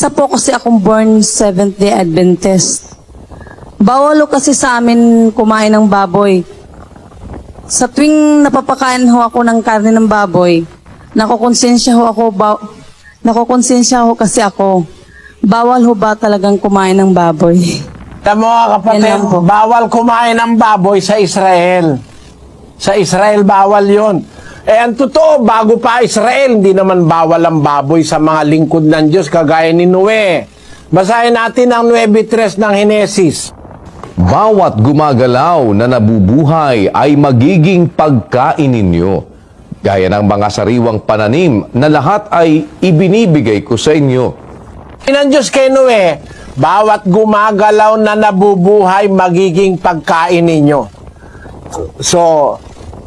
Isa po kasi akong born Seventh-day Adventist. Bawal ho kasi sa amin kumain ng baboy. Sa tuwing napapakain ho ako ng karne ng baboy, nakukonsensya ho kasi ako. Bawal ho ba talagang kumain ng baboy? Tama mga kapatid, Yan lang po. bawal kumain ng baboy sa Israel. Sa Israel, bawal yon. Ang totoo, bago pa Israel, hindi naman bawal ang baboy sa mga lingkod ng Diyos, kagaya ni Noe. Basahin natin ang 9:3 ng Henesis. Bawat gumagalaw na nabubuhay ay magiging pagkain ninyo, gaya ng mga sariwang pananim na lahat ay ibinibigay ko sa inyo. Ng Diyos kay Noe, bawat gumagalaw na nabubuhay, magiging pagkain ninyo. So,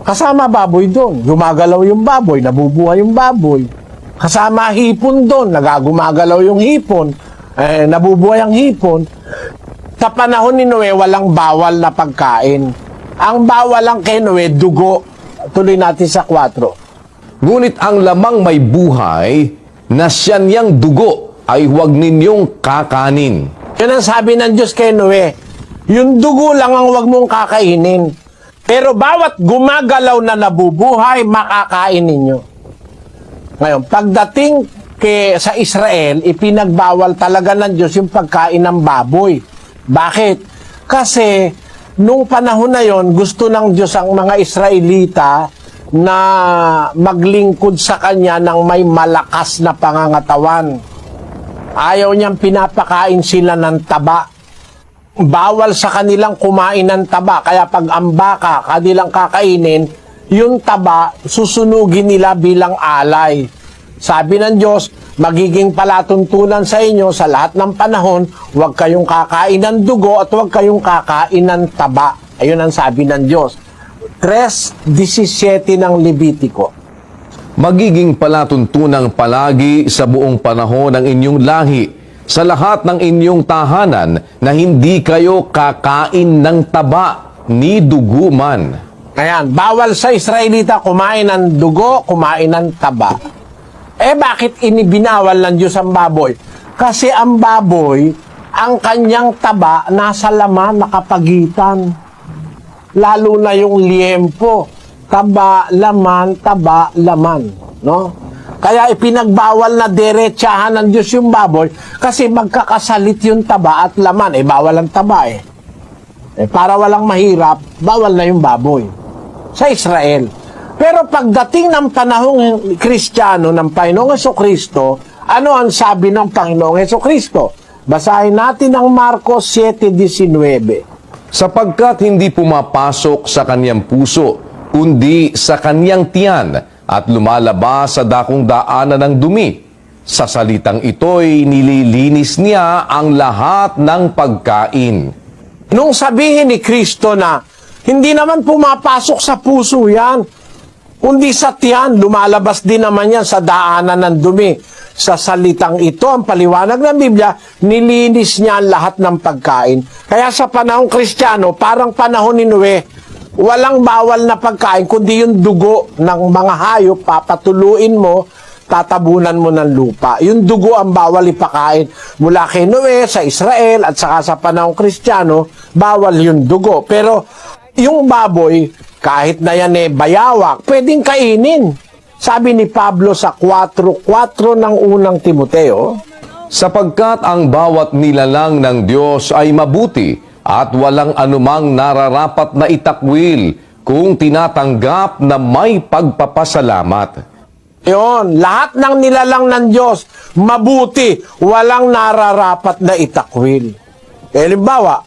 kasama baboy doon. Gumagalaw yung baboy, nabubuhay yung baboy. Kasama hipon doon, nagagumagalaw yung hipon, nabubuhay ang hipon. Sa panahon ni Noe, walang bawal na pagkain. Ang bawal lang kay Noe, dugo. Tuloy natin sa 4. Ngunit ang lamang may buhay na siya niyang dugo ay huwag ninyong kakanin. Yun ang sabi ng Diyos kay Noe. Yung dugo lang ang huwag mong kakainin. Pero bawat gumagalaw na nabubuhay, makakain ninyo. Ngayon, pagdating sa Israel, ipinagbawal talaga ng Diyos yung pagkain ng baboy. Bakit? Kasi nung panahon na yon, gusto ng Diyos ang mga Israelita na maglingkod sa Kanya ng may malakas na pangangatawan. Ayaw niyang pinapakain sila ng taba. Bawal sa kanilang kumain ng taba. Kaya pag ang baka kanilang kakainin, yung taba susunugin nila bilang alay. Sabi ng Diyos, magiging palatuntunan sa inyo sa lahat ng panahon, huwag kayong kakain ng dugo at huwag kayong kakain ng taba. Ayun ang sabi ng Diyos. 3:17 ng Levitico. Magiging palatuntunang palagi sa buong panahon ng inyong lahi, sa lahat ng inyong tahanan, na hindi kayo kakain ng taba ni dugo man. Ayan, bawal sa Israelita kumain ng dugo, kumain ng taba. Bakit inibinawal ng Diyos ang baboy? Kasi ang baboy, ang kanyang taba, nasa laman, nakapagitan. Lalo na yung liempo. Taba, laman, no? Kaya ipinagbawal na diretsahan ng Diyos yung baboy kasi magkakasalit yung taba at laman. Bawal ang taba para walang mahirap, bawal na yung baboy. Sa Israel. Pero pagdating ng panahong Kristiyano ng Panginoong Hesukristo, ano ang sabi ng Panginoong Hesukristo? Basahin natin ang Marcos 7:19. Sapagkat hindi pumapasok sa kanyang puso, kundi sa kanyang tiyan, at lumalabas sa dakong daanan ng dumi. Sa salitang ito'y nililinis niya ang lahat ng pagkain. Nung sabihin ni Kristo na hindi naman pumapasok sa puso yan, kundi sa tiyan, lumalabas din naman yan sa daanan ng dumi. Sa salitang ito, ang paliwanag ng Biblia, nilinis niya ang lahat ng pagkain. Kaya sa panahong Kristiyano, parang panahon ni Noe, walang bawal na pagkain, kundi yung dugo ng mga hayop, papatuluin mo, tatabunan mo ng lupa. Yung dugo ang bawal ipakain. Mula kay Noe, sa Israel, at saka sa panahong Kristiyano, bawal yung dugo. Pero yung baboy, kahit na yan bayawak, pwedeng kainin. Sabi ni Pablo sa 4:4 ng unang Timoteo, Sapagkat ang bawat nilalang ng Diyos ay mabuti at walang anumang nararapat na itakwil kung tinatanggap na may pagpapasalamat. yun, lahat ng nilalang ng Diyos, mabuti, walang nararapat na itakwil. Halimbawa,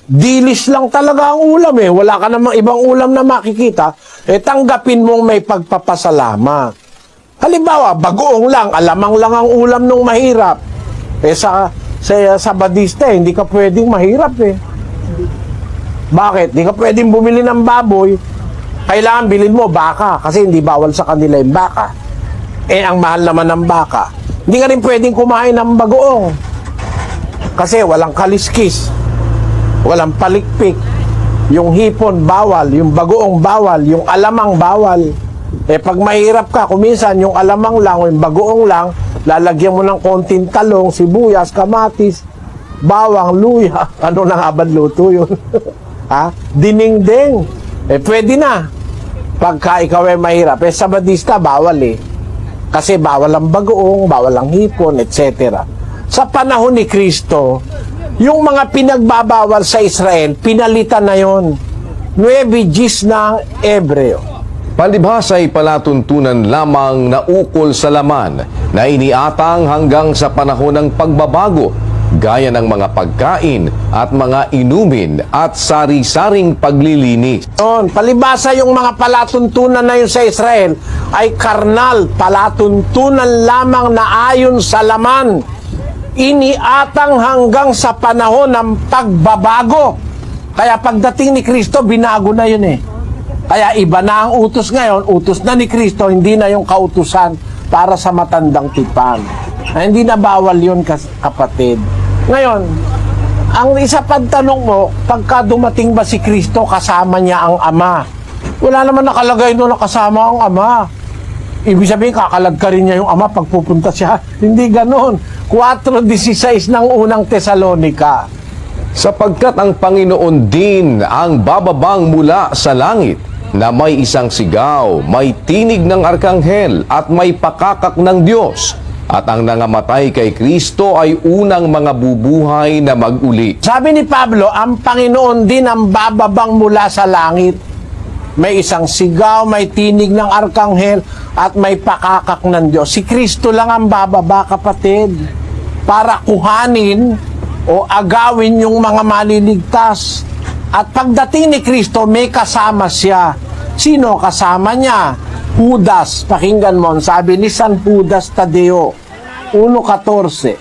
dilis lang talaga ang ulam wala ka namang ibang ulam na makikita, tanggapin mong may pagpapasalamat. Halimbawa, bagoong lang, alamang lang ang ulam nung mahirap. Sa Badista, hindi ka pwedeng mahirap Bakit? Hindi ka pwedeng bumili ng baboy. Kailangan bilhin mo baka, kasi hindi bawal sa kanila yung baka. Ang mahal naman ng baka. Hindi ka rin pwedeng kumain ng bagoong. Kasi walang kaliskis. Walang palikpik. Yung hipon, bawal. Yung bagoong, bawal. Yung alamang, bawal. Pag mahirap ka, kuminsan yung alamang lang o yung bagoong lang, lalagyan mo ng konting talong, sibuyas, kamatis, bawang, luya. Ano na nga ba luto yun? Ha? Dinengdeng. Pwede na. Pagka ikaw ay mahirap. Sa Badista, bawal Kasi bawal ang bagoong, bawal ang hipon, etc. Sa panahon ni Kristo, yung mga pinagbabawal sa Israel, pinalitan na yon. 9 gis ng Ebreo. Palibhas ay palatuntunan lamang na ukol sa laman na iniatang hanggang sa panahon ng pagbabago, gaya ng mga pagkain at mga inumin at sari-saring paglilinis. Palibasa yung mga palatuntunan na yun sa Israel ay karnal, palatuntunan lamang na ayon sa laman. Iniatang hanggang sa panahon ng pagbabago. Kaya pagdating ni Kristo, binago na yun Kaya iba na ang utos ngayon, utos na ni Kristo, hindi na yung kautusan para sa matandang tipan. Hindi na bawal yun, kapatid. Ngayon, ang isa pang tanong mo, pagka dumating ba si Kristo, kasama niya ang Ama? Wala naman nakalagay doon na kasama ang Ama. Ibig sabihin, kakalagkarin niya yung Ama pag pupunta siya. Hindi ganon. 4:16 ng unang Tesalonika. Sapagkat ang Panginoon din ang bababang mula sa langit, na may isang sigaw, may tinig ng arkanghel at may pakakak ng Diyos. At ang nangamatay kay Kristo ay unang mga bubuhay na mag-uli. Sabi ni Pablo, ang Panginoon din ang bababang mula sa langit. May isang sigaw, may tinig ng arkanghel, at may pakakak ng Diyos. Si Kristo lang ang bababa, kapatid, para kuhanin o agawin yung mga maliligtas. At pagdating ni Kristo, may kasama siya. Sino kasama niya? Judas. Pakinggan mo, sabi ni San Judas Tadeo, 1:14.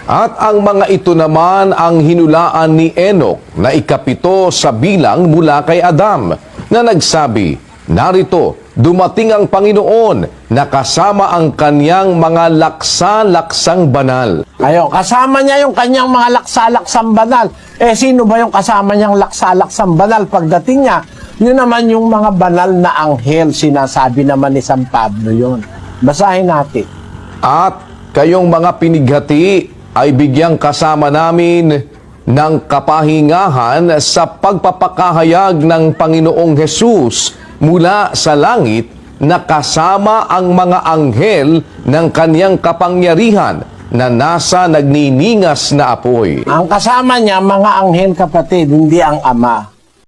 At ang mga ito naman ang hinulaan ni Enoch na ikapito sa bilang mula kay Adam, na nagsabi, narito, dumating ang Panginoon na kasama ang kanyang mga laksa-laksang banal. Ayun, kasama niya yung kanyang mga laksa-laksang banal. Sino ba yung kasama niyang laksa-laksang banal pagdating niya? Yun naman yung mga banal na anghel, sinasabi naman ni San Pablo yun. Basahin natin. At kayong mga pinighati ay bigyang kasama namin ng kapahingahan sa pagpapakahayag ng Panginoong Hesus mula sa langit, na kasama ang mga anghel ng kanyang kapangyarihan na nasa nagniningas na apoy. Ang kasama niya, mga anghel, kapatid, hindi ang Ama.